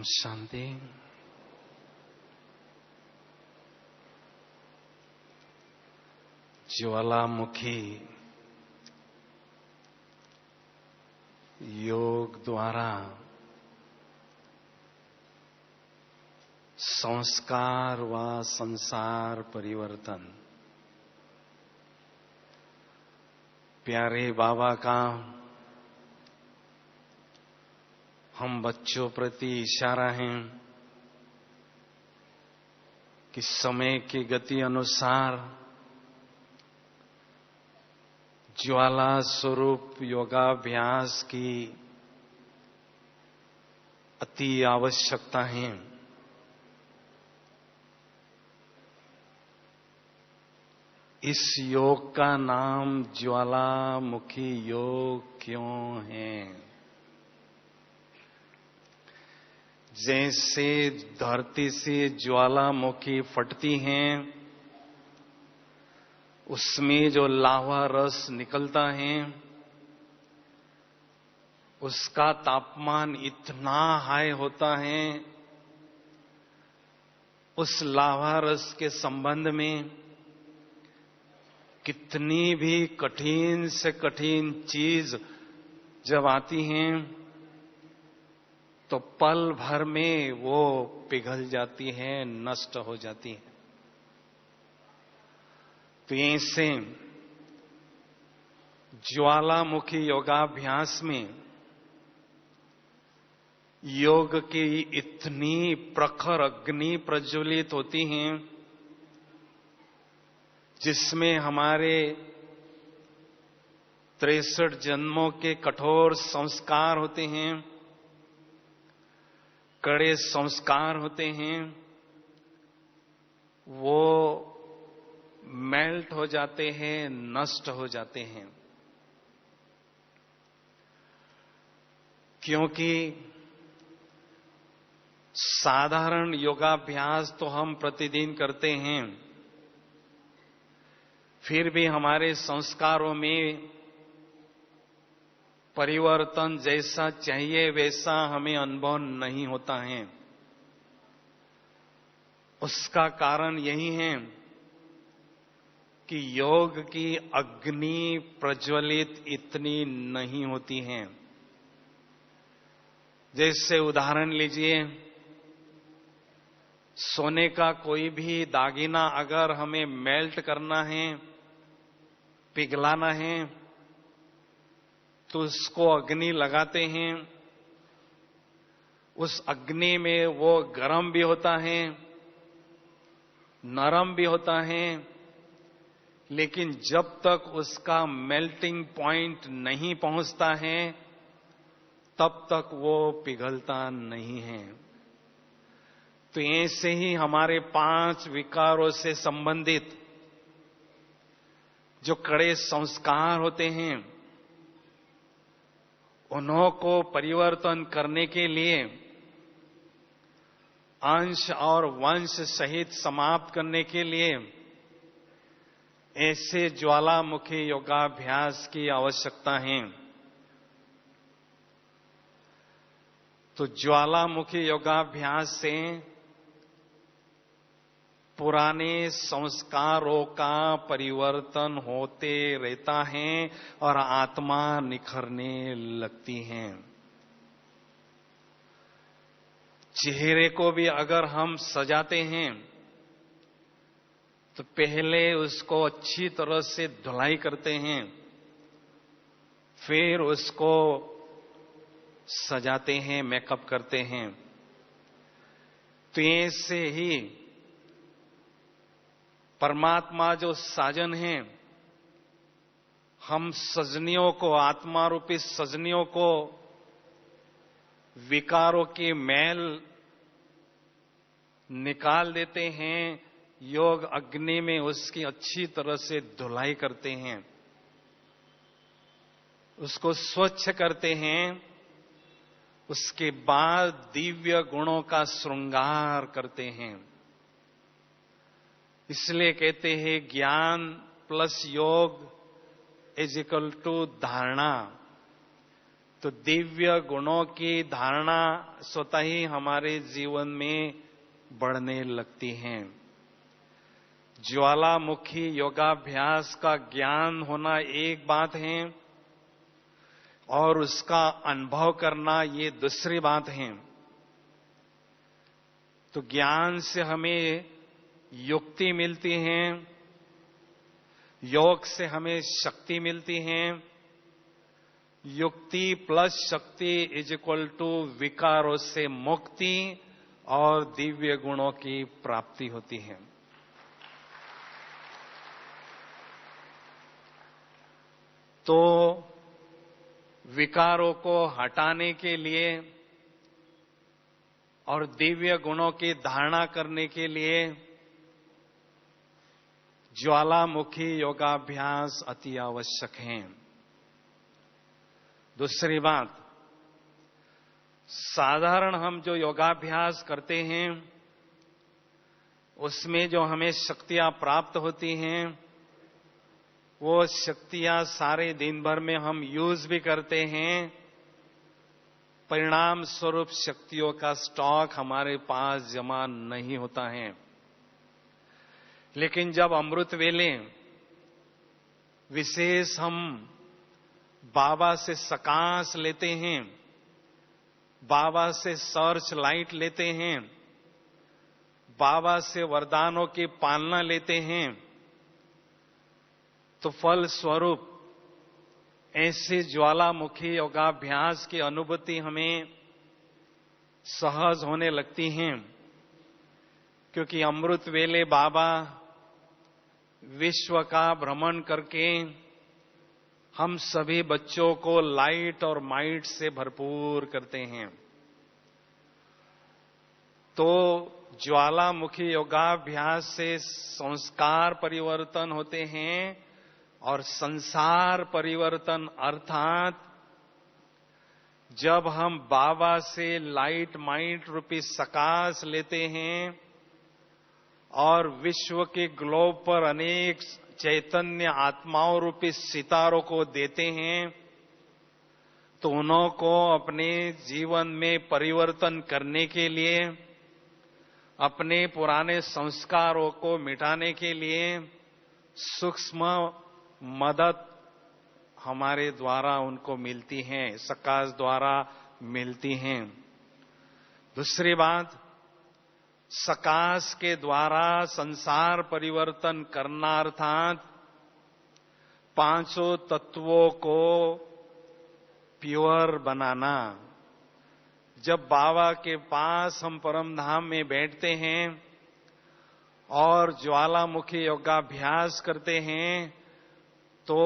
ओम शांति। ज्वालामुखी योग द्वारा संस्कार व संसार परिवर्तन। प्यारे बाबा का हम बच्चों प्रति इशारा है कि समय की गति अनुसार ज्वाला स्वरूप योगाभ्यास की अति आवश्यकता है। इस योग का नाम ज्वालामुखी योग क्यों है? जैसे धरती से ज्वालामुखी फटती हैं, उसमें जो लावा रस निकलता है, उसका तापमान इतना हाई होता है, उस लावा रस के संबंध में कितनी भी कठिन से कठिन चीज जब आती हैं तो पल भर में वो पिघल जाती है, नष्ट हो जाती है। तो ऐसे ज्वालामुखी योगाभ्यास में योग की इतनी प्रखर अग्नि प्रज्वलित होती हैं, जिसमें हमारे 63 जन्मों के कठोर संस्कार होते हैं, कड़े संस्कार होते हैं, वो मेल्ट हो जाते हैं, नष्ट हो जाते हैं। क्योंकि साधारण योगाभ्यास तो हम प्रतिदिन करते हैं, फिर भी हमारे संस्कारों में परिवर्तन जैसा चाहिए वैसा हमें अनुभव नहीं होता है। उसका कारण यही है कि योग की अग्नि प्रज्वलित इतनी नहीं होती है। जैसे उदाहरण लीजिए, सोने का कोई भी दागिना अगर हमें मेल्ट करना है, पिघलाना है, तो उसको अग्नि लगाते हैं। उस अग्नि में वो गर्म भी होता है, नरम भी होता है, लेकिन जब तक उसका मेल्टिंग पॉइंट नहीं पहुंचता है, तब तक वो पिघलता नहीं है। तो ऐसे ही हमारे 5 विकारों से संबंधित जो कड़े संस्कार होते हैं, उन्हों को परिवर्तन करने के लिए, अंश और वंश सहित समाप्त करने के लिए ऐसे ज्वालामुखी योगाभ्यास की आवश्यकता है। तो ज्वालामुखी योगाभ्यास से पुराने संस्कारों का परिवर्तन होते रहता है और आत्मा निखरने लगती है। चेहरे को भी अगर हम सजाते हैं तो पहले उसको अच्छी तरह से धुलाई करते हैं, फिर उसको सजाते हैं, मेकअप करते हैं। तो ऐसे ही परमात्मा जो साजन है, हम सजनियों को, आत्मा रूपी सजनियों को विकारों के मैल निकाल देते हैं, योग अग्नि में उसकी अच्छी तरह से धुलाई करते हैं, उसको स्वच्छ करते हैं। उसके बाद दिव्य गुणों का श्रृंगार करते हैं। इसलिए कहते हैं ज्ञान प्लस योग इज इक्वल टू धारणा। तो दिव्य गुणों की धारणा स्वतः ही हमारे जीवन में बढ़ने लगती है। ज्वालामुखी योगाभ्यास का ज्ञान होना एक बात है और उसका अनुभव करना ये दूसरी बात है। तो ज्ञान से हमें युक्ति मिलती है, योग से हमें शक्ति मिलती है, युक्ति प्लस शक्ति इज इक्वल टू विकारों से मुक्ति और दिव्य गुणों की प्राप्ति होती है। तो विकारों को हटाने के लिए और दिव्य गुणों की धारणा करने के लिए ज्वालामुखी योगाभ्यास अति आवश्यक है। दूसरी बात, साधारण हम जो योगाभ्यास करते हैं उसमें जो हमें शक्तियां प्राप्त होती हैं वो शक्तियां सारे दिन भर में हम यूज भी करते हैं, परिणाम स्वरूप शक्तियों का स्टॉक हमारे पास जमा नहीं होता है। लेकिन जब अमृत वेले विशेष हम बाबा से सकाश लेते हैं, बाबा से सर्च लाइट लेते हैं, बाबा से वरदानों की पालना लेते हैं, तो फल स्वरूप ऐसे ज्वालामुखी योगाभ्यास की अनुभूति हमें सहज होने लगती है। क्योंकि अमृत वेले बाबा विश्व का भ्रमण करके हम सभी बच्चों को लाइट और माइट से भरपूर करते हैं। तो ज्वालामुखी योगाभ्यास से संस्कार परिवर्तन होते हैं और संसार परिवर्तन अर्थात जब हम बाबा से लाइट माइट रूपी सकाश लेते हैं और विश्व के ग्लोब पर अनेक चैतन्य आत्माओं रूपी सितारों को देते हैं, तो उन्हों को अपने जीवन में परिवर्तन करने के लिए, अपने पुराने संस्कारों को मिटाने के लिए सूक्ष्म मदद हमारे द्वारा उनको मिलती है, सकाश द्वारा मिलती हैं। दूसरी बात, सकाश के द्वारा संसार परिवर्तन करना अर्थात पांचों तत्वों को प्योर बनाना। जब बाबा के पास हम परम धाम में बैठते हैं और ज्वालामुखी योगाभ्यास करते हैं तो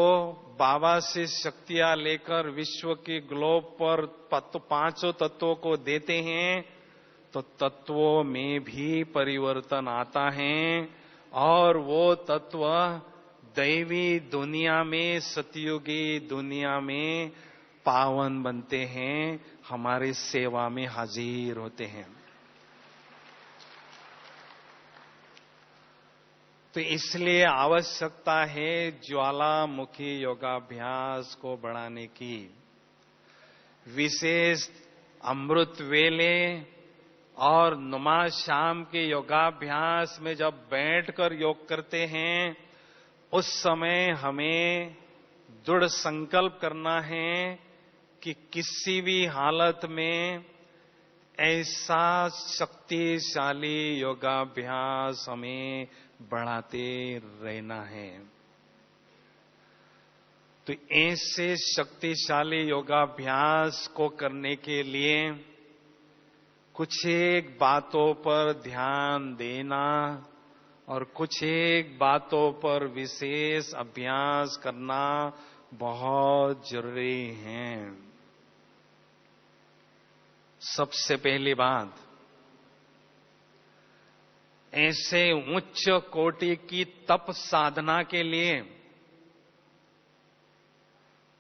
बाबा से शक्तियां लेकर विश्व के ग्लोब पर पांचों तत्वों को देते हैं, तो तत्वों में भी परिवर्तन आता है और वो तत्व दैवी दुनिया में, सतयुगी दुनिया में पावन बनते हैं, हमारी सेवा में हाजिर होते हैं। तो इसलिए आवश्यकता है ज्वालामुखी योगाभ्यास को बढ़ाने की। विशेष अमृत वेले और नुमा शाम के योगाभ्यास में जब बैठकर योग करते हैं उस समय हमें दृढ़ संकल्प करना है कि किसी भी हालत में ऐसा शक्तिशाली योगाभ्यास हमें बढ़ाते रहना है। तो ऐसे शक्तिशाली योगाभ्यास को करने के लिए कुछ एक बातों पर ध्यान देना और कुछ एक बातों पर विशेष अभ्यास करना बहुत जरूरी है। सबसे पहली बात, ऐसे उच्च कोटि की तप साधना के लिए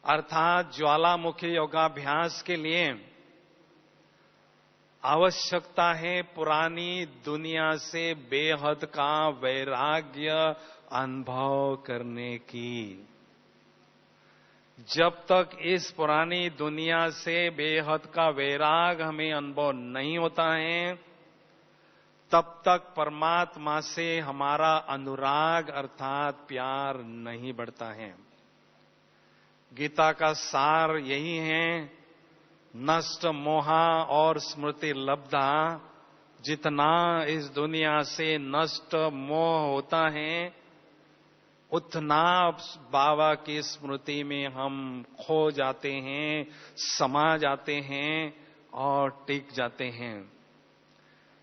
अर्थात ज्वालामुखी योगाभ्यास के लिए आवश्यकता है पुरानी दुनिया से बेहद का वैराग्य अनुभव करने की। जब तक इस पुरानी दुनिया से बेहद का वैराग हमें अनुभव नहीं होता है, तब तक परमात्मा से हमारा अनुराग अर्थात प्यार नहीं बढ़ता है। गीता का सार यही है, नष्ट मोहा और स्मृति लब्धा। जितना इस दुनिया से नष्ट मोह होता है, उतना बाबा की स्मृति में हम खो जाते हैं, समा जाते हैं और टिक जाते हैं।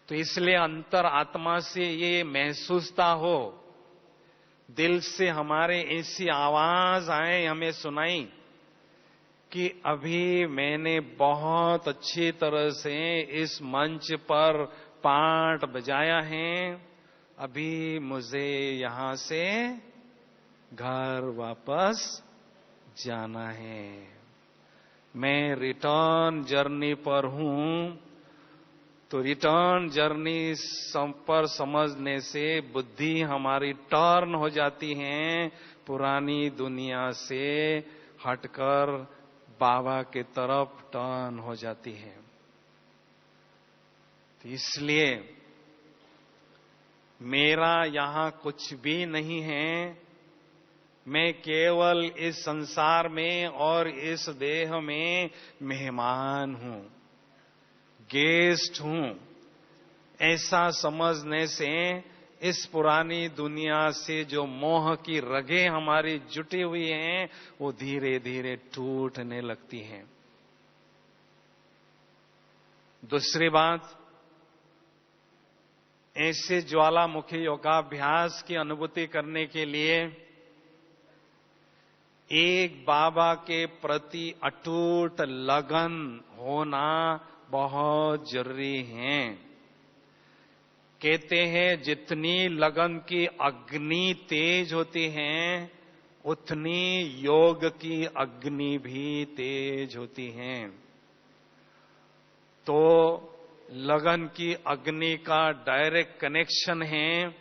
तो इसलिए अंतर आत्मा से ये महसूसता हो, दिल से हमारे ऐसी आवाज आए, हमें सुनाई कि अभी मैंने बहुत अच्छी तरह से इस मंच पर पाठ बजाया है, अभी मुझे यहां से घर वापस जाना है, मैं रिटर्न जर्नी पर हूं। तो रिटर्न जर्नी पर समझने से बुद्धि हमारी टर्न हो जाती है, पुरानी दुनिया से हटकर बाबा की तरफ टर्न हो जाती है। तो इसलिए मेरा यहां कुछ भी नहीं है, मैं केवल इस संसार में और इस देह में मेहमान हूं, गेस्ट हूं। ऐसा समझने से इस पुरानी दुनिया से जो मोह की रगें हमारी जुटी हुई हैं, वो धीरे धीरे टूटने लगती हैं। दूसरी बात, ऐसे ज्वालामुखी योगाभ्यास की अनुभूति करने के लिए एक बाबा के प्रति अटूट लगन होना बहुत जरूरी है। कहते हैं जितनी लगन की अग्नि तेज होती है, उतनी योग की अग्नि भी तेज होती है। तो लगन की अग्नि का डायरेक्ट कनेक्शन है,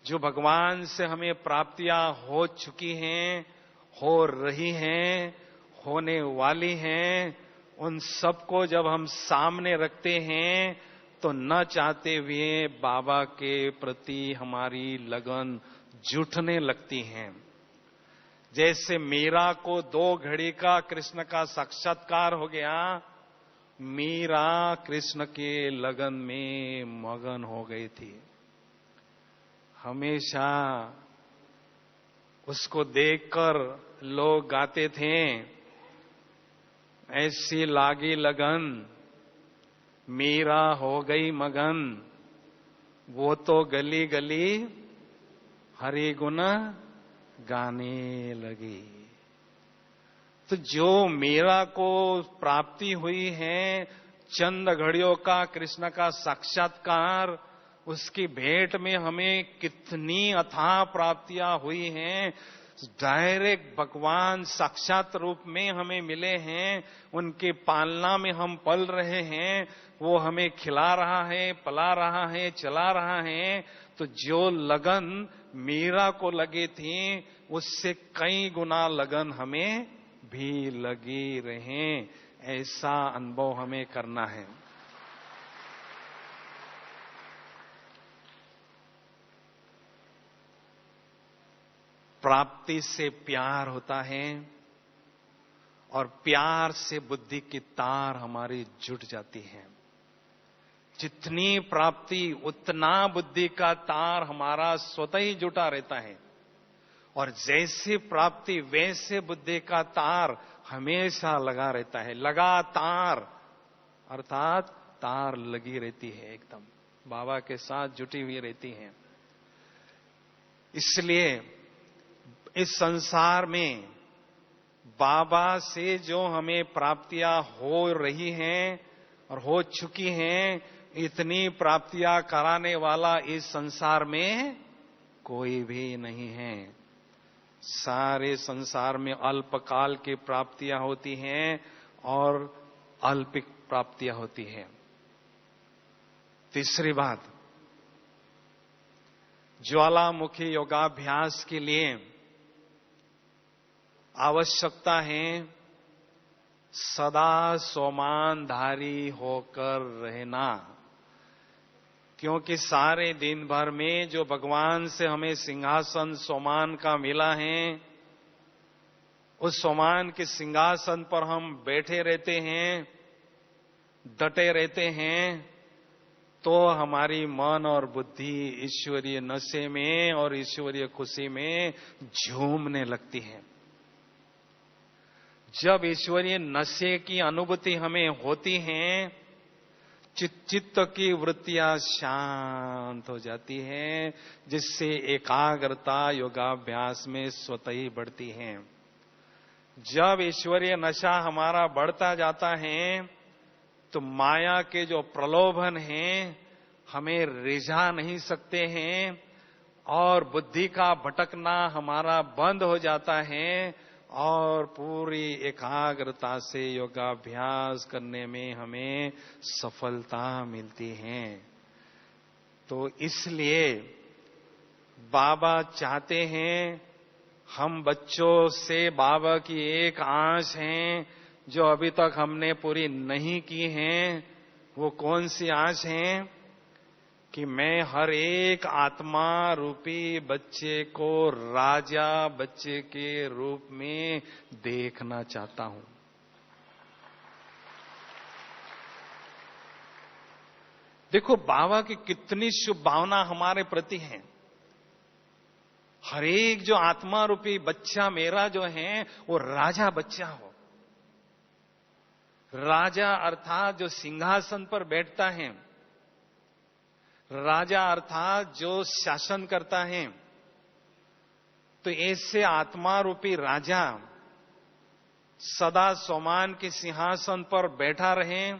जो भगवान से हमें प्राप्तियां हो चुकी हैं, हो रही हैं, होने वाली हैं, उन सबको जब हम सामने रखते हैं तो न चाहते हुए बाबा के प्रति हमारी लगन जुटने लगती है। जैसे मीरा को 2 घड़ी का कृष्ण का साक्षात्कार हो गया, मीरा कृष्ण के लगन में मगन हो गई थी। हमेशा उसको देखकर लोग गाते थे, ऐसी लागी लगन मीरा हो गई मगन, वो तो गली गली हरि गुण गाने लगी। तो जो मीरा को प्राप्ति हुई है चंद घड़ियों का कृष्ण का साक्षात्कार, उसकी भेंट में हमें कितनी अथाह प्राप्तियां हुई हैं, डायरेक्ट भगवान साक्षात रूप में हमें मिले हैं, उनके पालना में हम पल रहे हैं, वो हमें खिला रहा है, पला रहा है, चला रहा है। तो जो लगन मीरा को लगी थी, उससे कई गुना लगन हमें भी लगी रहे, ऐसा अनुभव हमें करना है। प्राप्ति से प्यार होता है और प्यार से बुद्धि की तार हमारी जुट जाती है। जितनी प्राप्ति उतना बुद्धि का तार हमारा स्वतः ही जुटा रहता है, और जैसे प्राप्ति वैसे बुद्धि का तार हमेशा लगा रहता है। लगातार अर्थात तार लगी रहती है, एकदम बाबा के साथ जुटी हुई रहती है। इसलिए इस संसार में बाबा से जो हमें प्राप्तियां हो रही हैं और हो चुकी हैं, इतनी प्राप्तियां कराने वाला इस संसार में कोई भी नहीं है। सारे संसार में अल्पकाल की प्राप्तियां होती हैं और अल्पिक प्राप्तियां होती हैं। तीसरी बात, ज्वालामुखी योगाभ्यास के लिए आवश्यकता है सदा सोमानधारी होकर रहना, क्योंकि सारे दिन भर में जो भगवान से हमें सिंहासन सोमान का मिला है, उस सोमान के सिंहासन पर हम बैठे रहते हैं, डटे रहते हैं, तो हमारी मन और बुद्धि ईश्वरीय नशे में और ईश्वरीय खुशी में झूमने लगती है। जब ईश्वरीय नशे की अनुभूति हमें होती है, चित्त की वृत्तियां शांत हो जाती हैं, जिससे एकाग्रता योगाभ्यास में स्वतः ही बढ़ती है। जब ईश्वरीय नशा हमारा बढ़ता जाता है, तो माया के जो प्रलोभन हैं हमें रिझा नहीं सकते हैं, और बुद्धि का भटकना हमारा बंद हो जाता है, और पूरी एकाग्रता से योगाभ्यास करने में हमें सफलता मिलती है। तो इसलिए बाबा चाहते हैं, हम बच्चों से बाबा की एक आस है जो अभी तक हमने पूरी नहीं की है। वो कौन सी आस है? कि मैं हर एक आत्मा रूपी बच्चे को राजा बच्चे के रूप में देखना चाहता हूं। देखो बाबा की कितनी शुभ भावना हमारे प्रति है। हर एक जो आत्मा रूपी बच्चा मेरा जो है वो राजा बच्चा हो। राजा अर्थात जो सिंहासन पर बैठता है, राजा अर्थात जो शासन करता है। तो ऐसे आत्मा रूपी राजा सदा सोमान के सिंहासन पर बैठा रहे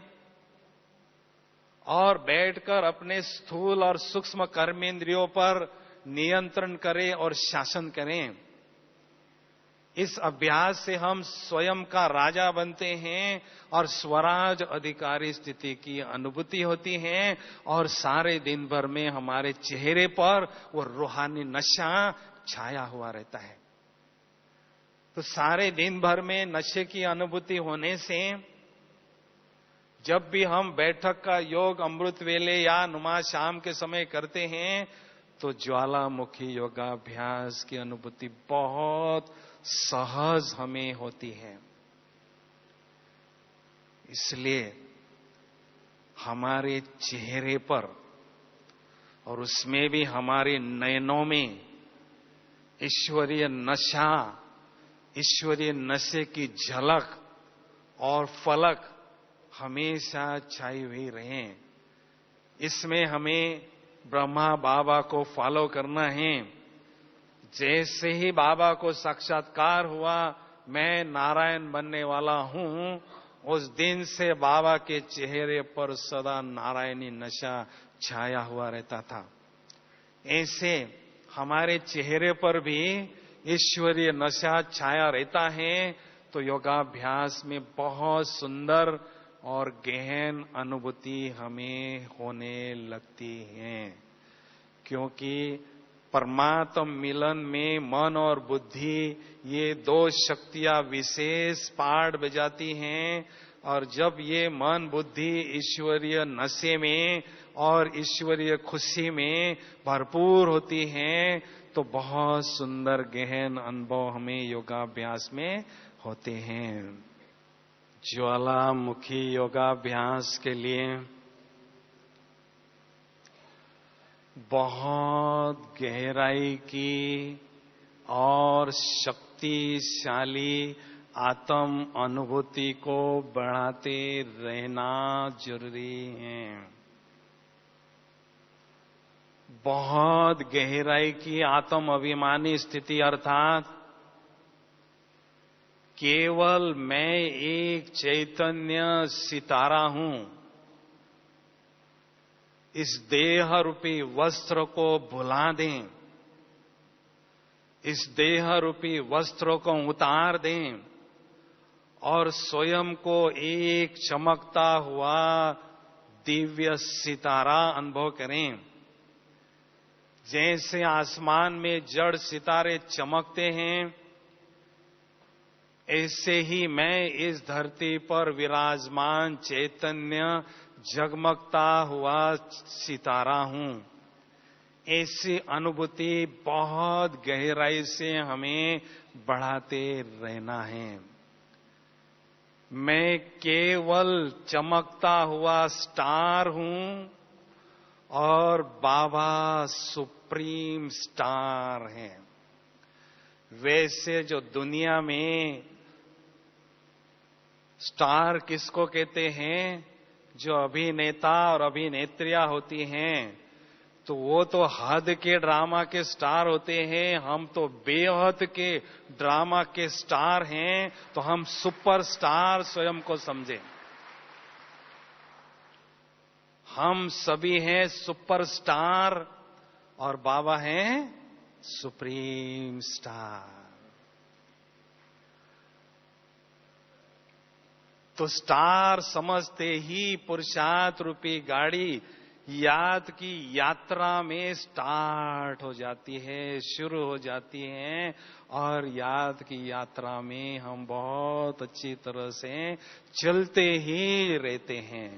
और बैठकर अपने स्थूल और सूक्ष्म कर्मेंद्रियों पर नियंत्रण करे और शासन करें। इस अभ्यास से हम स्वयं का राजा बनते हैं और स्वराज अधिकारी स्थिति की अनुभूति होती है, और सारे दिन भर में हमारे चेहरे पर वो रूहानी नशा छाया हुआ रहता है। तो सारे दिन भर में नशे की अनुभूति होने से जब भी हम बैठक का योग अमृत वेले या नुमा शाम के समय करते हैं, तो ज्वालामुखी योगाभ्यास की अनुभूति बहुत सहज हमें होती है। इसलिए हमारे चेहरे पर और उसमें भी हमारे नयनों में ईश्वरीय नशा, ईश्वरीय नशे की झलक और फलक हमेशा छाई हुई रहे। इसमें हमें ब्रह्मा बाबा को फॉलो करना है। जैसे ही बाबा को साक्षात्कार हुआ, मैं नारायण बनने वाला हूं, उस दिन से बाबा के चेहरे पर सदा नारायणी नशा छाया हुआ रहता था। ऐसे हमारे चेहरे पर भी ईश्वरीय नशा छाया रहता है। तो योगाभ्यास में बहुत सुंदर और गहन अनुभूति हमें होने लगती है, क्योंकि परमात्म मिलन में मन और बुद्धि ये दो शक्तियां विशेष पार्ट बजाती हैं। और जब ये मन बुद्धि ईश्वरीय नशे में और ईश्वरीय खुशी में भरपूर होती हैं, तो बहुत सुंदर गहन अनुभव हमें योगाभ्यास में होते हैं। ज्वालामुखी योगाभ्यास के लिए बहुत गहराई की और शक्तिशाली आत्म अनुभूति को बढ़ाते रहना जरूरी है। बहुत गहराई की आत्म अभिमानी स्थिति अर्थात केवल मैं एक चैतन्य सितारा हूं, इस देह रूपी वस्त्र को भुला दें, इस देह रूपी वस्त्र को उतार दें और स्वयं को एक चमकता हुआ दिव्य सितारा अनुभव करें। जैसे आसमान में जड़ सितारे चमकते हैं, ऐसे ही मैं इस धरती पर विराजमान चैतन्य जगमगता हुआ सितारा हूं। ऐसी अनुभूति बहुत गहराई से हमें बढ़ाते रहना है। मैं केवल चमकता हुआ स्टार हूं और बाबा सुप्रीम स्टार हैं। वैसे जो दुनिया में स्टार किसको कहते हैं? जो अभिनेता और अभिनेत्रियां होती हैं, तो वो तो हद के ड्रामा के स्टार होते हैं। हम तो बेहद के ड्रामा के स्टार हैं, तो हम सुपर स्टार स्वयं को समझें। हम सभी हैं सुपर स्टार और बाबा हैं सुप्रीम स्टार। तो स्टार समझते ही पुरुषार्थ रूपी गाड़ी याद की यात्रा में स्टार्ट हो जाती है, शुरू हो जाती है, और याद की यात्रा में हम बहुत अच्छी तरह से चलते ही रहते हैं।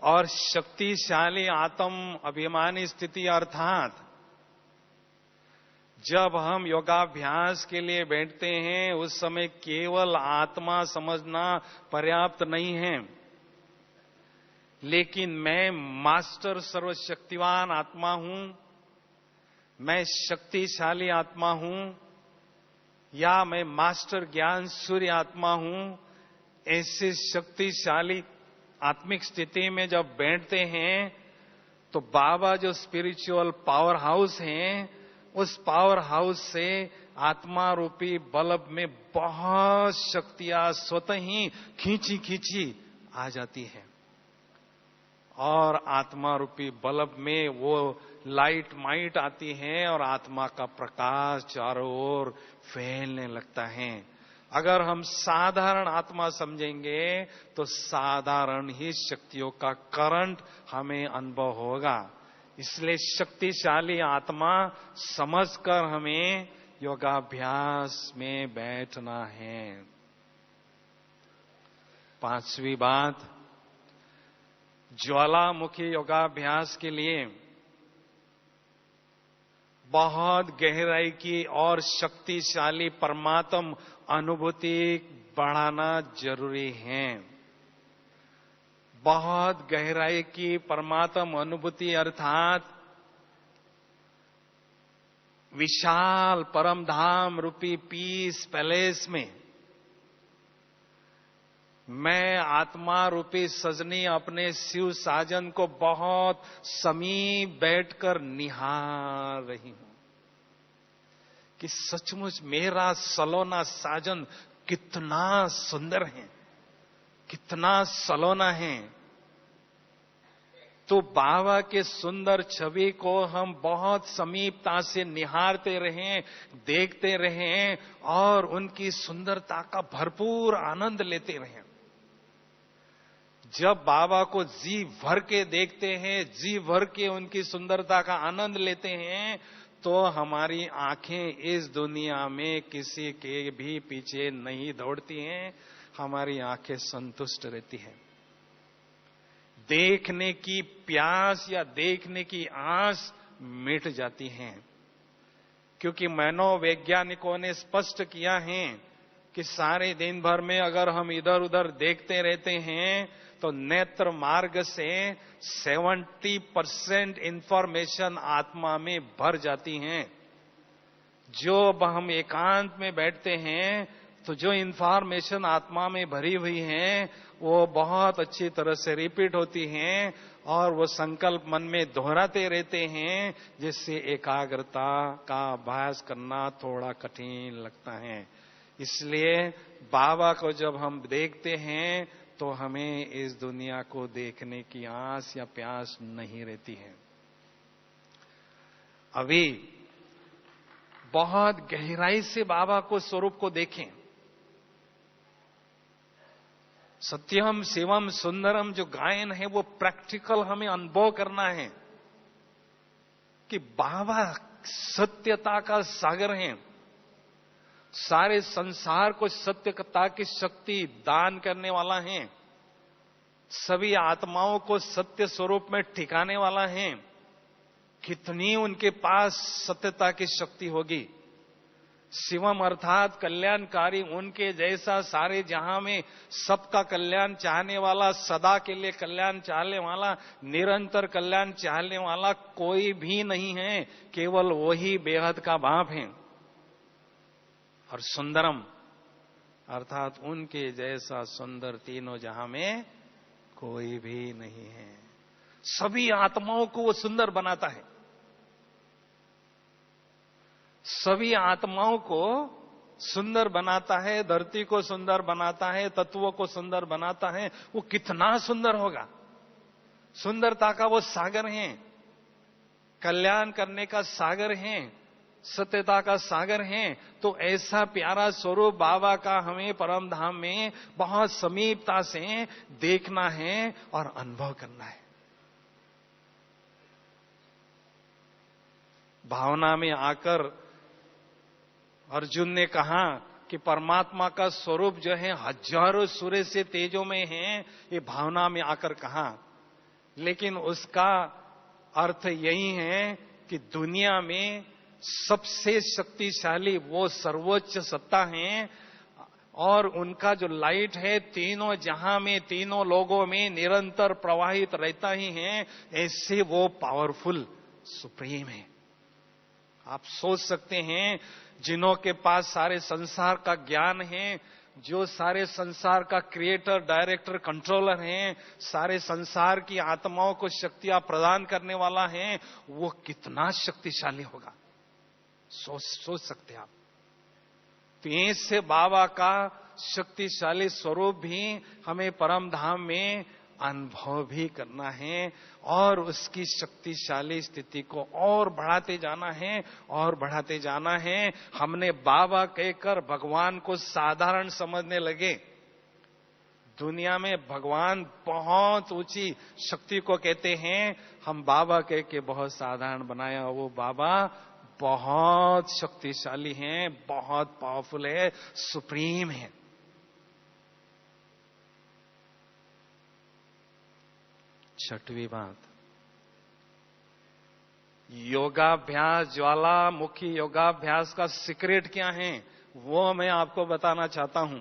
और शक्तिशाली आत्म अभिमानी स्थिति अर्थात जब हम योगाभ्यास के लिए बैठते हैं, उस समय केवल आत्मा समझना पर्याप्त नहीं है, लेकिन मैं मास्टर सर्वशक्तिवान आत्मा हूं, मैं शक्तिशाली आत्मा हूं, या मैं मास्टर ज्ञान सूर्य आत्मा हूं। ऐसी शक्तिशाली आत्मिक स्थिति में जब बैठते हैं, तो बाबा जो स्पिरिचुअल पावर हाउस हैं, उस पावर हाउस से आत्मा रूपी बल्ब में बहुत शक्तियां स्वतः ही खींची खींची आ जाती है, और आत्मा रूपी बल्ब में वो लाइट माइट आती है और आत्मा का प्रकाश चारों ओर फैलने लगता है। अगर हम साधारण आत्मा समझेंगे तो साधारण ही शक्तियों का करंट हमें अनुभव होगा। इसलिए शक्तिशाली आत्मा समझकर हमें योगाभ्यास में बैठना है। पांचवी बात, ज्वालामुखी योगाभ्यास के लिए बहुत गहराई की और शक्तिशाली परमात्म अनुभूति बढ़ाना जरूरी है। बहुत गहराई की परमात्म अनुभूति अर्थात विशाल परम धाम रूपी पीस पैलेस में मैं आत्मा रूपी सजनी अपने शिव साजन को बहुत समीप बैठकर निहार रही हूं कि सचमुच मेरा सलोना साजन कितना सुंदर है, कितना सलोना है। तो बाबा के सुंदर छवि को हम बहुत समीपता से निहारते रहें, देखते रहें और उनकी सुंदरता का भरपूर आनंद लेते रहें। जब बाबा को जी भर के देखते हैं, जी भर के उनकी सुंदरता का आनंद लेते हैं, तो हमारी आंखें इस दुनिया में किसी के भी पीछे नहीं दौड़ती हैं, हमारी आंखें संतुष्ट रहती हैं। देखने की प्यास या देखने की आस मिट जाती है, क्योंकि मनोवैज्ञानिकों ने स्पष्ट किया है कि सारे दिन भर में अगर हम इधर उधर देखते रहते हैं तो नेत्र मार्ग से 70% इंफॉर्मेशन आत्मा में भर जाती हैं। जो हम एकांत में बैठते हैं तो जो इंफॉर्मेशन आत्मा में भरी हुई है वो बहुत अच्छी तरह से रिपीट होती हैं और वो संकल्प मन में दोहराते रहते हैं, जिससे एकाग्रता का अभ्यास करना थोड़ा कठिन लगता है। इसलिए बाबा को जब हम देखते हैं तो हमें इस दुनिया को देखने की आस या प्यास नहीं रहती है। अभी बहुत गहराई से बाबा को स्वरूप को देखें। सत्यम शिवम सुंदरम जो गायन है वो प्रैक्टिकल हमें अनुभव करना है कि बाबा सत्यता का सागर हैं। सारे संसार को सत्यता की शक्ति दान करने वाला है, सभी आत्माओं को सत्य स्वरूप में ठिकाने वाला है। कितनी उनके पास सत्यता की शक्ति होगी। शिवम अर्थात कल्याणकारी, उनके जैसा सारे जहां में सबका कल्याण चाहने वाला, सदा के लिए कल्याण चाहने वाला, निरंतर कल्याण चाहने वाला कोई भी नहीं है। केवल वही बेहद का बाप है। और सुंदरम अर्थात उनके जैसा सुंदर तीनों जहां में कोई भी नहीं है। सभी आत्माओं को वो सुंदर बनाता है, सभी आत्माओं को सुंदर बनाता है, धरती को सुंदर बनाता है, तत्वों को सुंदर बनाता है। वो कितना सुंदर होगा। सुंदरता का वो सागर है, कल्याण करने का सागर है, सत्यता का सागर है। तो ऐसा प्यारा स्वरूप बाबा का हमें परम धाम में बहुत समीपता से देखना है और अनुभव करना है। भावना में आकर अर्जुन ने कहा कि परमात्मा का स्वरूप जो है हजारों सूर्य से तेजों में है, ये भावना में आकर कहा। लेकिन उसका अर्थ यही है कि दुनिया में सबसे शक्तिशाली वो सर्वोच्च सत्ता है और उनका जो लाइट है तीनों जहां में, तीनों लोगों में निरंतर प्रवाहित रहता ही है। ऐसे वो पावरफुल सुप्रीम है। आप सोच सकते हैं, जिन्हों के पास सारे संसार का ज्ञान है, जो सारे संसार का क्रिएटर, डायरेक्टर, कंट्रोलर है, सारे संसार की आत्माओं को शक्तियां प्रदान करने वाला है, वो कितना शक्तिशाली होगा। सोच सकते हैं आप। तो ऐसे बाबा का शक्तिशाली स्वरूप भी हमें परम धाम में अनुभव भी करना है और उसकी शक्तिशाली स्थिति को और बढ़ाते जाना है और बढ़ाते जाना है। हमने बाबा कहकर भगवान को साधारण समझने लगे। दुनिया में भगवान बहुत ऊंची शक्ति को कहते हैं, हम बाबा कह के बहुत साधारण बनाया। वो बाबा बहुत शक्तिशाली हैं, बहुत पावरफुल है, सुप्रीम है। छठवीं बात, योगाभ्यास, ज्वालामुखी योगाभ्यास का सीक्रेट क्या है वो मैं आपको बताना चाहता हूं।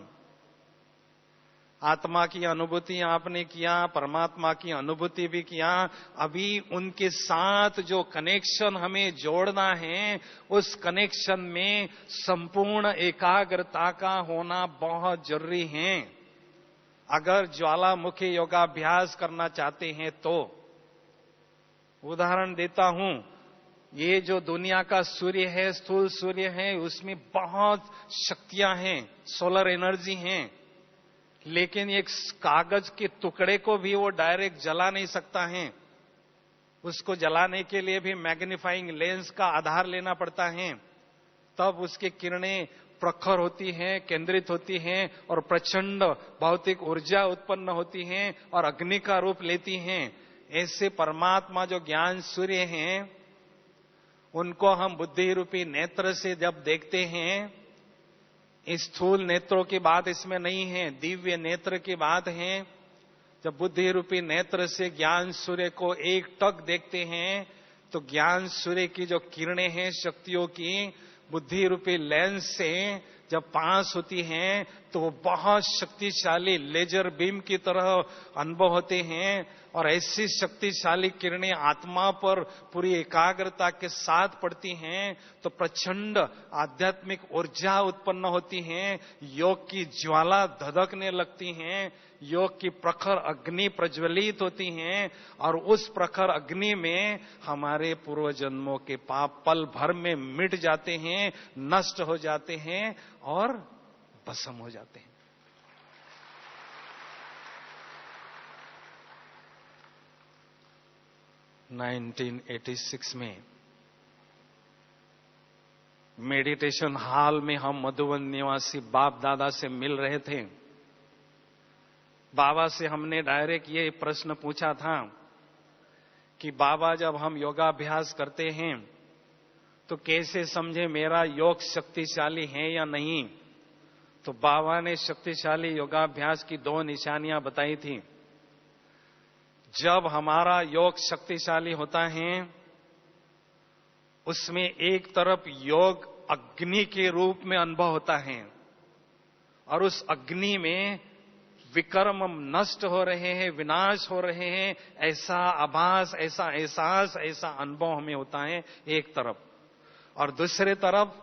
आत्मा की अनुभूति आपने किया, परमात्मा की अनुभूति भी किया। अभी उनके साथ जो कनेक्शन हमें जोड़ना है, उस कनेक्शन में संपूर्ण एकाग्रता का होना बहुत जरूरी है। अगर ज्वालामुखी योगाभ्यास करना चाहते हैं तो उदाहरण देता हूं, ये जो दुनिया का सूर्य है, स्थूल सूर्य है, उसमें बहुत शक्तियां हैं, सोलर एनर्जी हैं, लेकिन एक कागज के टुकड़े को भी वो डायरेक्ट जला नहीं सकता है। उसको जलाने के लिए भी मैग्नीफाइंग लेंस का आधार लेना पड़ता है, तब उसकी किरणें प्रखर होती हैं, केंद्रित होती हैं और प्रचंड भौतिक ऊर्जा उत्पन्न होती हैं और अग्नि का रूप लेती हैं। ऐसे परमात्मा जो ज्ञान सूर्य हैं, उनको हम बुद्धि रूपी नेत्र से जब देखते हैं, इस स्थूल नेत्रों की बात इसमें नहीं है, दिव्य नेत्र की बात है। जब बुद्धि रूपी नेत्र से ज्ञान सूर्य को एक टक देखते हैं, तो ज्ञान सूर्य की जो किरणें हैं शक्तियों की, बुद्धि रूपी लेंस से जब पास होती हैं तो वो बहुत शक्तिशाली लेजर बीम की तरह अनुभव होते हैं। और ऐसी शक्तिशाली किरणें आत्मा पर पूरी एकाग्रता के साथ पड़ती हैं तो प्रचंड आध्यात्मिक ऊर्जा उत्पन्न होती है, योग की ज्वाला धधकने लगती हैं, योग की प्रखर अग्नि प्रज्वलित होती हैं और उस प्रखर अग्नि में हमारे पूर्व जन्मों के पाप पल भर में मिट जाते हैं, नष्ट हो जाते हैं और भस्म हो जाते हैं। (1986) में मेडिटेशन हॉल में हम मधुबन निवासी बाप दादा से मिल रहे थे। बाबा से हमने डायरेक्ट ये प्रश्न पूछा था कि बाबा, जब हम योगाभ्यास करते हैं तो कैसे समझे मेरा योग शक्तिशाली है या नहीं? तो बाबा ने शक्तिशाली योगाभ्यास की 2 निशानियां बताई थी। जब हमारा योग शक्तिशाली होता है, उसमें एक तरफ योग अग्नि के रूप में अनुभव होता है और उस अग्नि में विकर्म नष्ट हो रहे हैं, विनाश हो रहे हैं, ऐसा आभास, ऐसा एहसास, ऐसा अनुभव हमें होता है एक तरफ। और दूसरे तरफ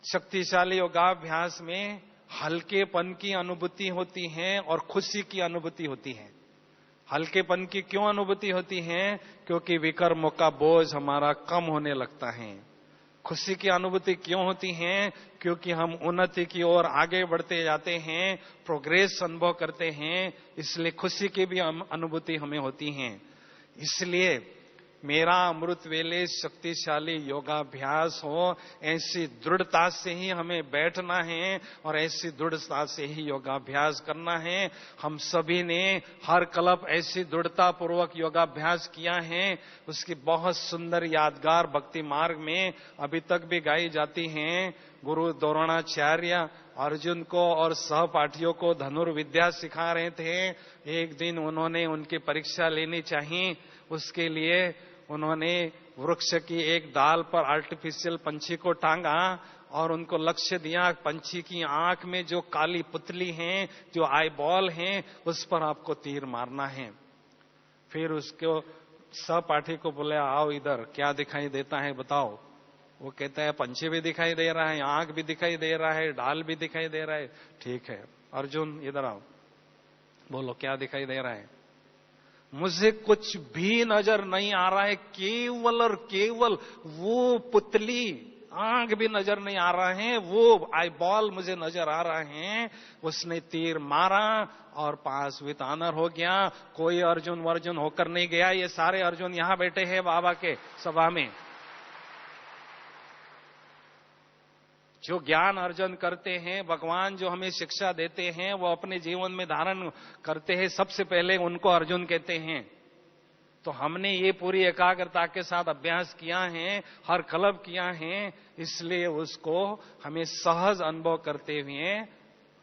शक्तिशाली योगाभ्यास में हल्केपन की अनुभूति होती है और खुशी की अनुभूति होती है। हल्केपन की क्यों अनुभूति होती है? क्योंकि विकर्मों का बोझ हमारा कम होने लगता है। खुशी की अनुभूति क्यों होती है? क्योंकि हम उन्नति की ओर आगे बढ़ते जाते हैं, प्रोग्रेस अनुभव करते हैं, इसलिए खुशी की भी अनुभूति हमें होती है। इसलिए मेरा अमृत वेले शक्तिशाली योगाभ्यास हो, ऐसी दृढ़ता से ही हमें बैठना है और ऐसी दृढ़ता से ही योगाभ्यास करना है। हम सभी ने हर कल्प ऐसी दृढ़ता पूर्वक योगाभ्यास किया है। उसकी बहुत सुंदर यादगार भक्ति मार्ग में अभी तक भी गाई जाती हैं। गुरु द्रोणाचार्य अर्जुन को और सहपाठियों को धनुर्विद्या सिखा रहे थे। एक दिन उन्होंने उनकी परीक्षा लेनी चाहिए, उसके लिए उन्होंने वृक्ष की एक डाल पर आर्टिफिशियल पंछी को टांगा और उनको लक्ष्य दिया, पंछी की आंख में जो काली पुतली है, जो आई बॉल है, उस पर आपको तीर मारना है। फिर उसको सहपाठी को बोले, आओ इधर, क्या दिखाई देता है बताओ। वो कहता है पंछी भी दिखाई दे रहा है, आंख भी दिखाई दे रहा है, डाल भी दिखाई दे रहा है। ठीक है अर्जुन इधर आओ, बोलो क्या दिखाई दे रहा है? मुझे कुछ भी नजर नहीं आ रहा है, केवल और केवल वो पुतली, आंख भी नजर नहीं आ रहा है, वो आई बॉल मुझे नजर आ रहा है। उसने तीर मारा और पास विथ ऑनर हो गया। कोई अर्जुन वर्जुन होकर नहीं गया, ये सारे अर्जुन यहां बैठे हैं बाबा के सभा में। जो ज्ञान अर्जन करते हैं, भगवान जो हमें शिक्षा देते हैं, वो अपने जीवन में धारण करते हैं, सबसे पहले उनको अर्जुन कहते हैं। तो हमने ये पूरी एकाग्रता के साथ अभ्यास किया है, हर कल्प किया है, इसलिए उसको हमें सहज अनुभव करते हुए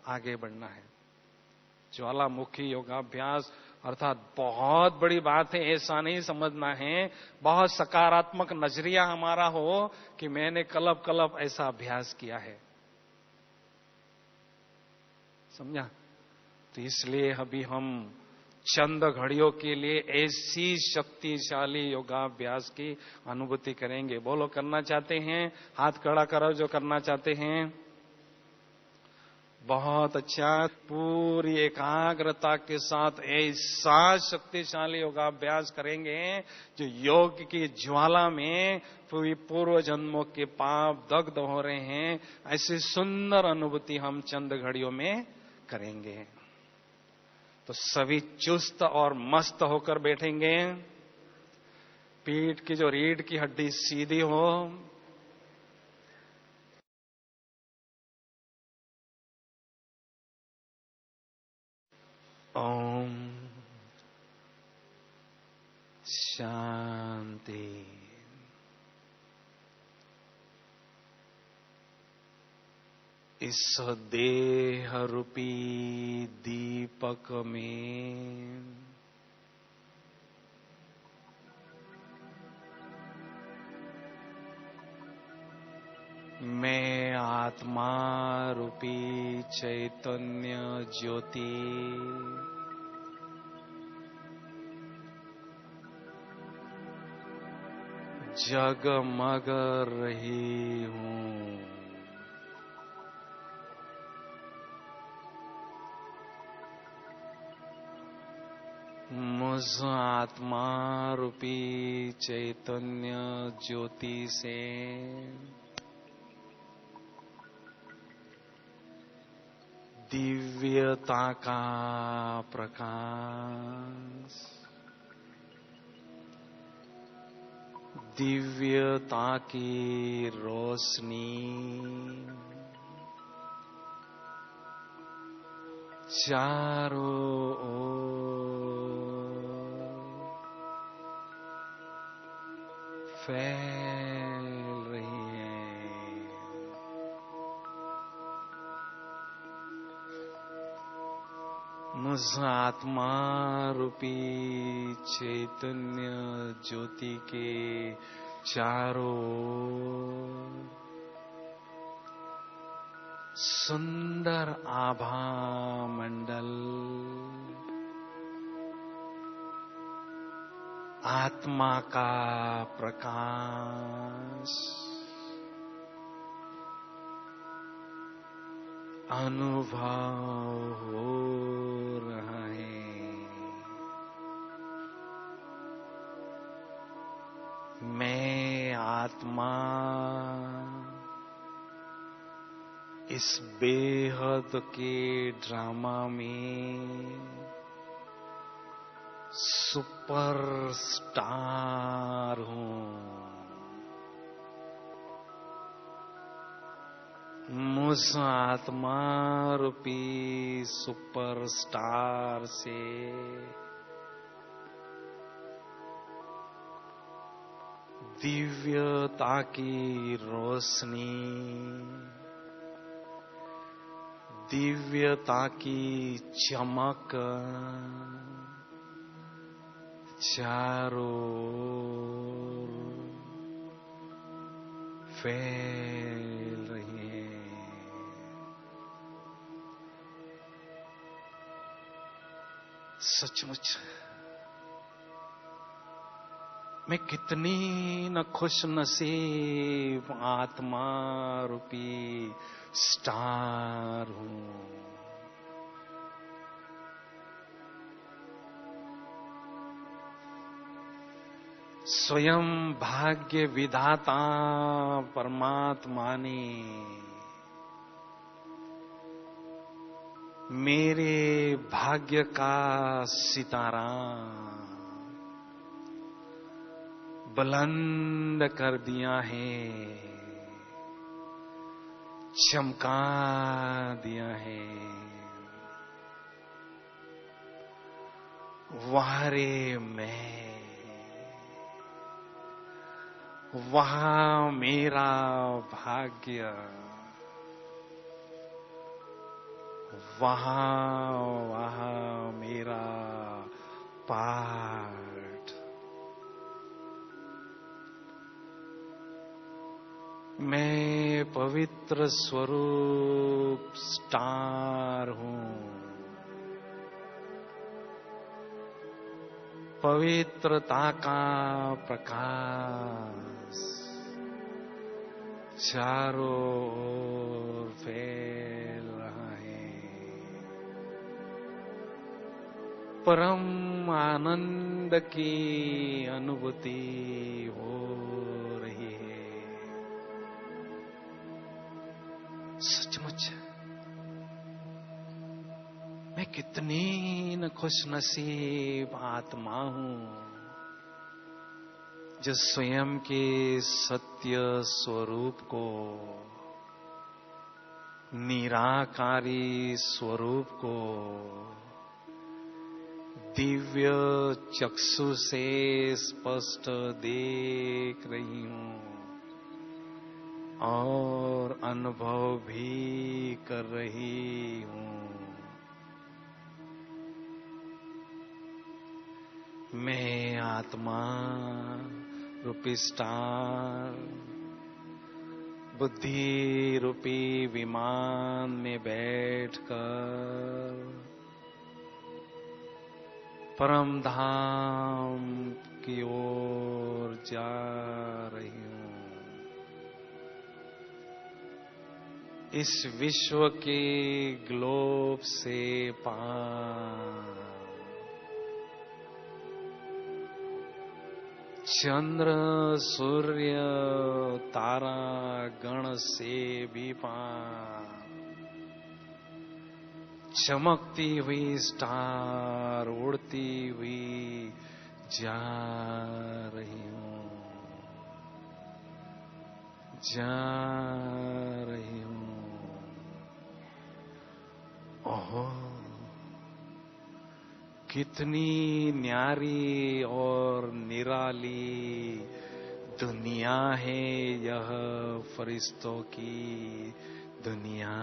आगे बढ़ना है। ज्वालामुखी योगाभ्यास अर्थात बहुत बड़ी बात है, ऐसा नहीं समझना है। बहुत सकारात्मक नजरिया हमारा हो कि मैंने कल्प कल्प ऐसा अभ्यास किया है, समझा? तो इसलिए अभी हम चंद घड़ियों के लिए ऐसी शक्तिशाली योगाभ्यास की अनुभूति करेंगे। बोलो करना चाहते हैं? हाथ खड़ा करो जो करना चाहते हैं। बहुत अच्छा, पूरी एकाग्रता के साथ ऐसा शक्तिशाली योगाभ्यास करेंगे जो योग की ज्वाला में पूर्व जन्मों के पाप दग्ध हो रहे हैं। ऐसी सुंदर अनुभूति हम चंद घड़ियों में करेंगे। तो सभी चुस्त और मस्त होकर बैठेंगे, पीठ की जो रीढ़ की हड्डी सीधी हो, ओम शांति। इस देह रूपी दीपक में मैं आत्मा रूपी चैतन्य ज्योति जगमग रही हूं। मुझ आत्मा रूपी चैतन्य ज्योति से दिव्यता का प्रकाश, दिव्यता की रोशनी चारों ओर फैल मुझ आत्मा रूपी चैतन्य ज्योति के चारों सुंदर आभा मंडल, आत्मा का प्रकाश अनुभव हो रहा है। मैं आत्मा इस बेहद के ड्रामा में सुपरस्टार हूँ। मुझ आत्मा रूपी सुपरस्टार से दिव्यता की रोशनी, दिव्यता की चमक चारों ओर फैल रही है। सचमुच मैं कितनी न खुश नसीब आत्मा रूपी स्टार हूं। स्वयं भाग्य विधाता परमात्मा ने मेरे भाग्य का सितारा बुलंद कर दिया है, चमका दिया है। वारे मैं, वहां मेरा भाग्य, वहां मेरा पाठ। मैं पवित्र स्वरूप स्टार हूं। पवित्रता का प्रकाश चारों ओर फैल रहा है। परम आनंद की अनुभूति हो रही है। सचमुच मैं कितनी न खुशनसीब आत्मा हूं जो स्वयं के सत्य स्वरूप को, निराकारी स्वरूप को दिव्य चक्षु से स्पष्ट देख रही हूं और अनुभव भी कर रही हूं। मैं आत्मा रूपी स्टार बुद्धि रूपी विमान में बैठकर परम धाम की ओर जा रही हूं। इस विश्व के ग्लोब से पार, चंद्र सूर्य तारा गण से भी पार, चमकती हुई स्टार उड़ती हुई जा रही हूं, जा रही हूं। ओहो, कितनी न्यारी और निराली दुनिया है यह फरिश्तों की दुनिया।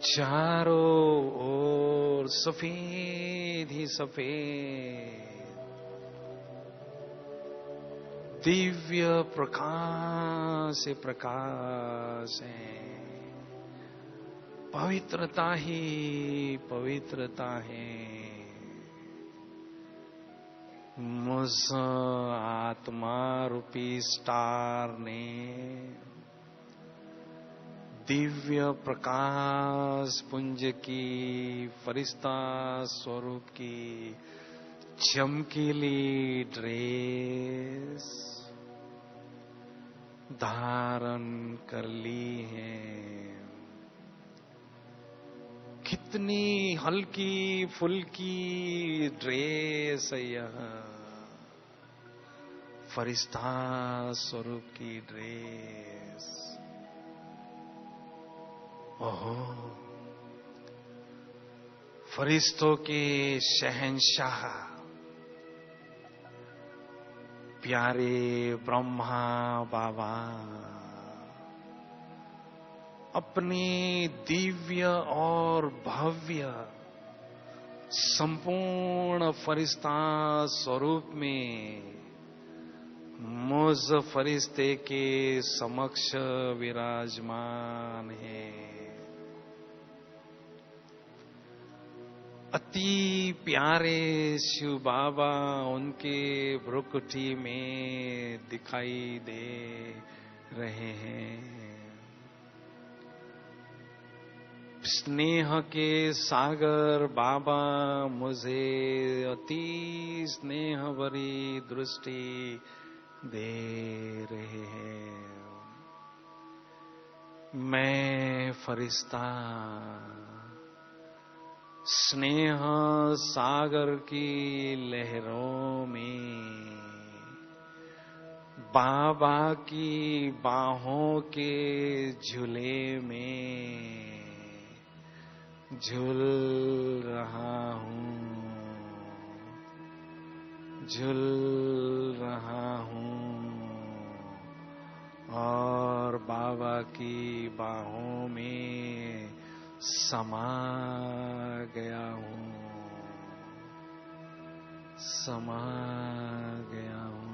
चारों ओर सफेद ही सफेद दिव्य प्रकाश से प्रकाश है। पवित्रता ही पवित्रता है। मुझ आत्मा रूपी स्टार ने दिव्य प्रकाश पुंज की फरिश्ता स्वरूप की चमकीली ड्रेस धारण कर ली है। कितनी हल्की फुल्की ड्रेस है यह, फरिश्ता स्वरूप की ड्रेस। ओहो, फरिश्तों के शहंशाह प्यारे ब्रह्मा बाबा अपने दिव्य और भव्य संपूर्ण फरिश्ता स्वरूप में मुझ फरिश्ते के समक्ष विराजमान है। अति प्यारे शिव बाबा उनके भ्रुकुटी में दिखाई दे रहे हैं। स्नेह के सागर बाबा मुझे अति स्नेह भरी दृष्टि दे रहे हैं। मैं फरिश्ता स्नेह सागर की लहरों में बाबा की बाहों के झूले में झूल रहा हूँ, झूल रहा हूँ और बाबा की बाहों में समा गया हूँ, समा गया हूँ।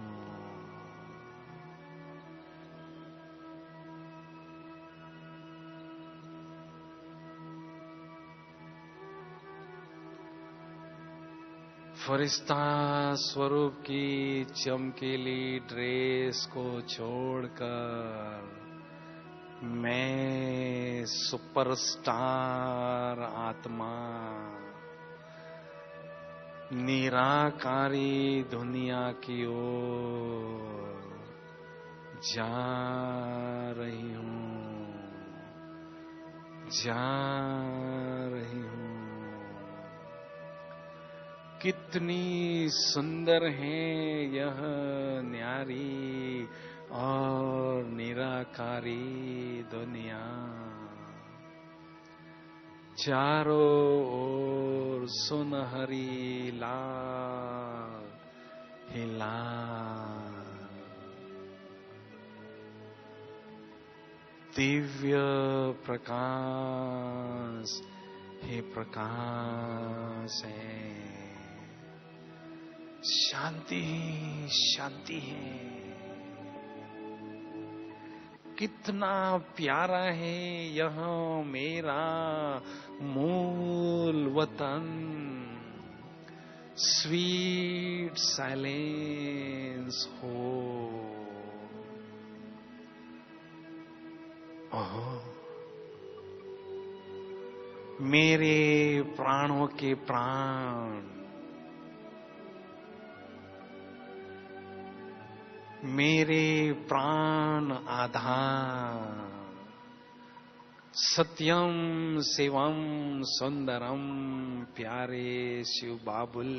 फरिश्ता स्वरूप की चमकीली ड्रेस को छोड़कर मैं सुपरस्टार आत्मा निराकारी दुनिया की ओर जा रही हूँ, जा रही हूँ। कितनी सुंदर है यह न्यारी और निराकारी दुनिया। चारों ओर सुनहरी लाल ही लाल दिव्य प्रकाश ही प्रकाश है। शांति ही शांति है। कितना प्यारा है यह मेरा मूल वतन। स्वीट साइलेंस हो। ओह, मेरे प्राणों के प्राण, मेरे प्राण आधार, सत्यम शिवम सुंदरम प्यारे शिव बाबुल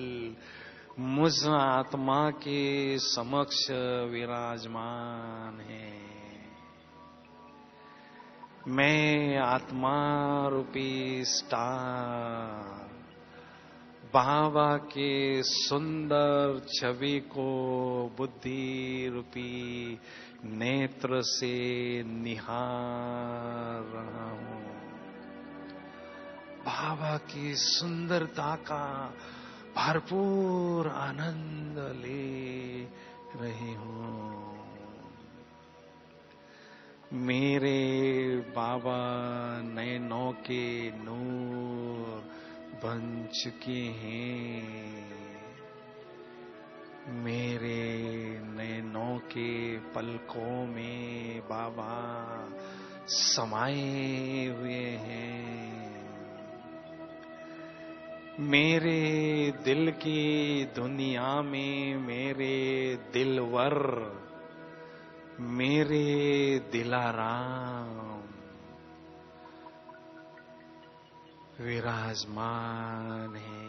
मुझ आत्मा के समक्ष विराजमान है। मैं आत्मा रूपी स्टार बाबा के सुंदर छवि को बुद्धि रूपी नेत्र से निहार रहा हूँ। बाबा की सुंदरता का भरपूर आनंद ले रही हूं। मेरे बाबा नैनों के नूर बन चुके हैं। मेरे नैनों के पलकों में बाबा समाये हुए हैं। मेरे दिल की दुनिया में मेरे दिलवर, मेरे दिलाराम विराजमान है।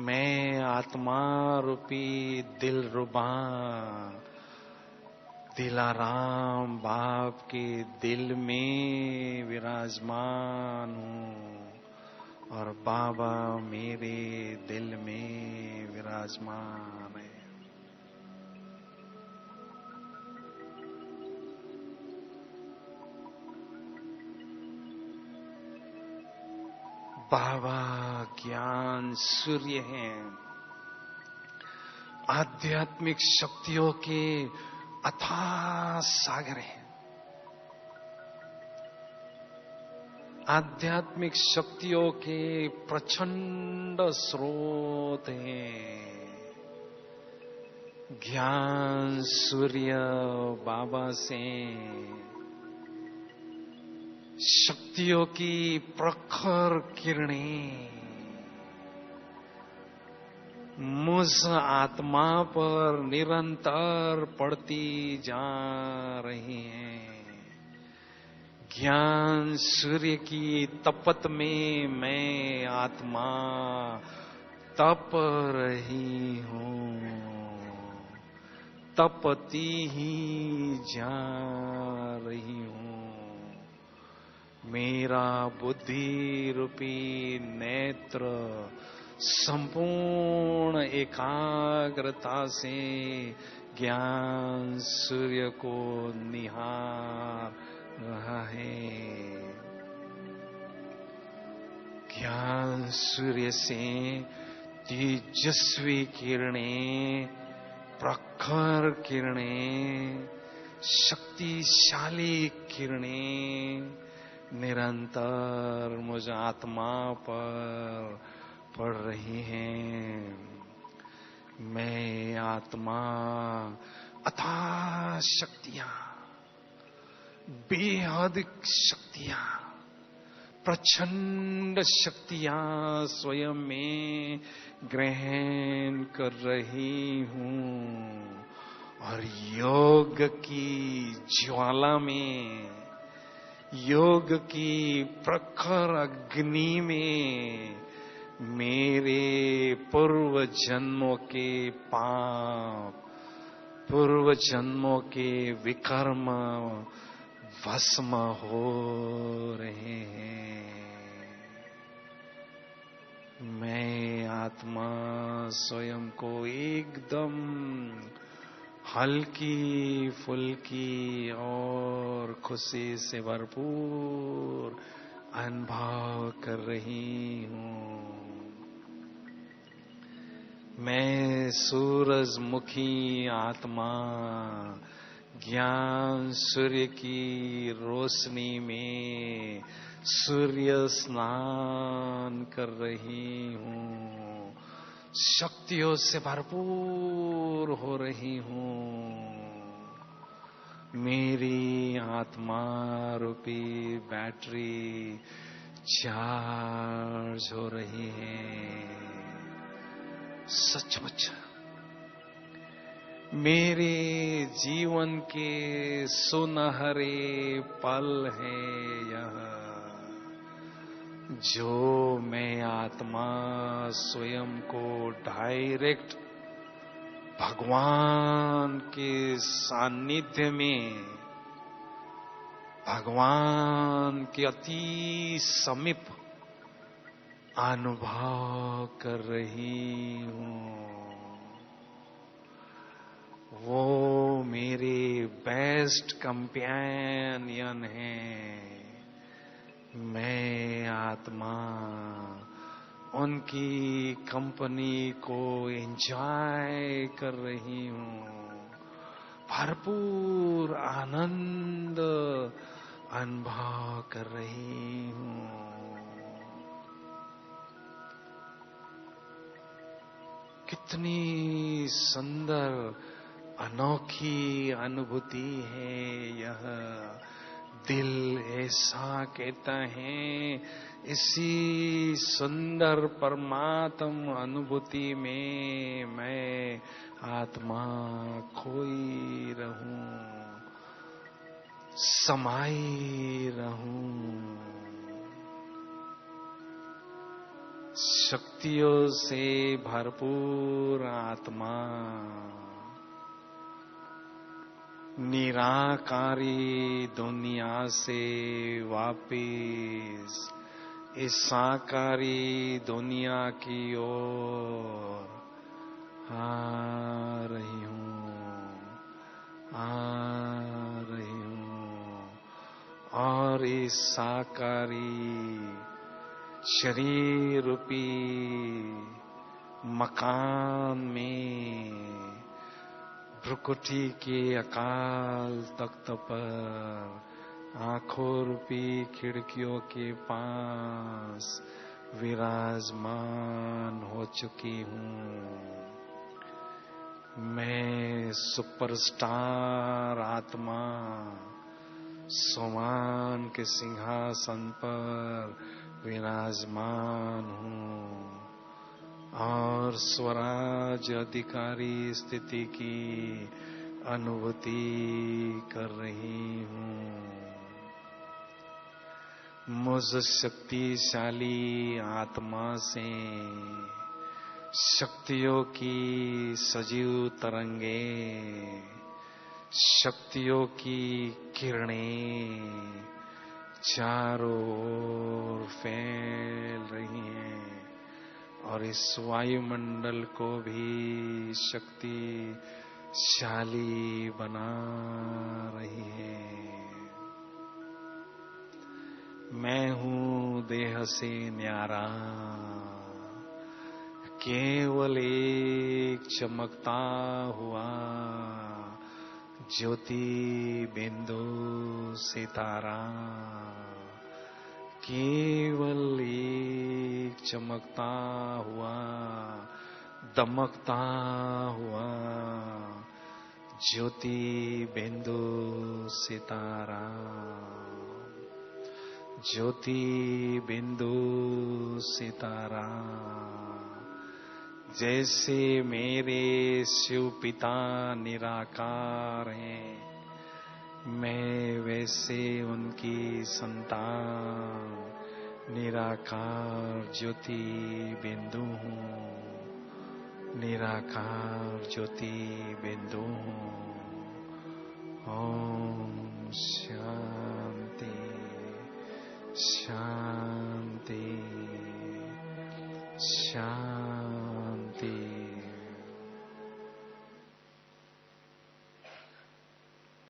मैं आत्मा रूपी दिलरुबा दिलाराम बाप के दिल में विराजमान हूँ और बाबा मेरे दिल में विराजमान है। बाबा ज्ञान सूर्य हैं, आध्यात्मिक शक्तियों के अथाह सागर हैं। आध्यात्मिक शक्तियों के प्रचंड स्रोत हैं। ज्ञान सूर्य बाबा से शक्तियों की प्रखर किरणें मुझ आत्मा पर निरंतर पड़ती जा रही हैं। ज्ञान सूर्य की तपत में मैं आत्मा तप रही हूँ, तपती ही जा रही हूँ। मेरा बुद्धि रूपी नेत्र संपूर्ण एकाग्रता से ज्ञान सूर्य को निहार रहा है। ज्ञान सूर्य से तेजस्वी किरणें, प्रखर किरणें, शक्तिशाली किरणें निरंतर मुझ आत्मा पर पड़ रही हैं। मैं आत्मा अथाह शक्तियां, बेहद शक्तियां, प्रचंड शक्तियां स्वयं में ग्रहण कर रही हूँ और योग की ज्वाला में, योग की प्रखर अग्नि में मेरे पूर्व जन्मों के पाप, पूर्व जन्मों के विकर्म भस्म हो रहे हैं। मैं आत्मा स्वयं को एकदम हल्की फुल्की और खुशी से भरपूर अनुभव कर रही हूँ। मैं सूरजमुखी आत्मा ज्ञान सूर्य की रोशनी में सूर्य स्नान कर रही हूँ, शक्तियों से भरपूर हो रही हूँ। मेरी आत्मा रूपी बैटरी चार्ज हो रही है। सचमुच मेरे जीवन के सुनहरे पल हैं यह, जो मैं आत्मा स्वयं को डायरेक्ट भगवान के सानिध्य में, भगवान के अति समीप अनुभव कर रही हूँ। वो मेरे बेस्ट कंपेनियन है। मैं आत्मा उनकी कंपनी को एंजॉय कर रही हूं, भरपूर आनंद अनुभव कर रही हूं। कितनी सुंदर अनोखी अनुभूति है यह। दिल ऐसा कहता है, इसी सुंदर परमात्म अनुभूति में मैं आत्मा खोई रहूं, समाई रहूं। शक्तियों से भरपूर आत्मा निराकारी दुनिया से वापिस इस साकारी दुनिया की ओर आ रही हूँ और इस साकारी शरीर रूपी मकान में भ्रुकुटी के अकाल तख्त पर आंखों रूपी खिड़कियों के पास विराजमान हो चुकी हूँ। मैं सुपरस्टार आत्मा सोमान के सिंहासन पर विराजमान हूँ और स्वराज अधिकारी स्थिति की अनुभूति कर रही हूँ। मुझ शक्तिशाली आत्मा से शक्तियों की सजीव तरंगे, शक्तियों की किरणें चारों ओर फैल रही हैं और इस वायुमंडल को भी शक्तिशाली बना रही है। मैं हूँ देह से न्यारा, केवल एक चमकता हुआ ज्योति बिंदु सितारा, केवल एक चमकता हुआ दमकता हुआ ज्योति बिंदु सितारा, ज्योति बिंदु सितारा। जैसे मेरे शिव पिता निराकार हैं, मैं वैसे उनकी संतान निराकार ज्योति बिंदु हूँ, निराकार ज्योति बिंदु हूँ। ओम शांति शांति।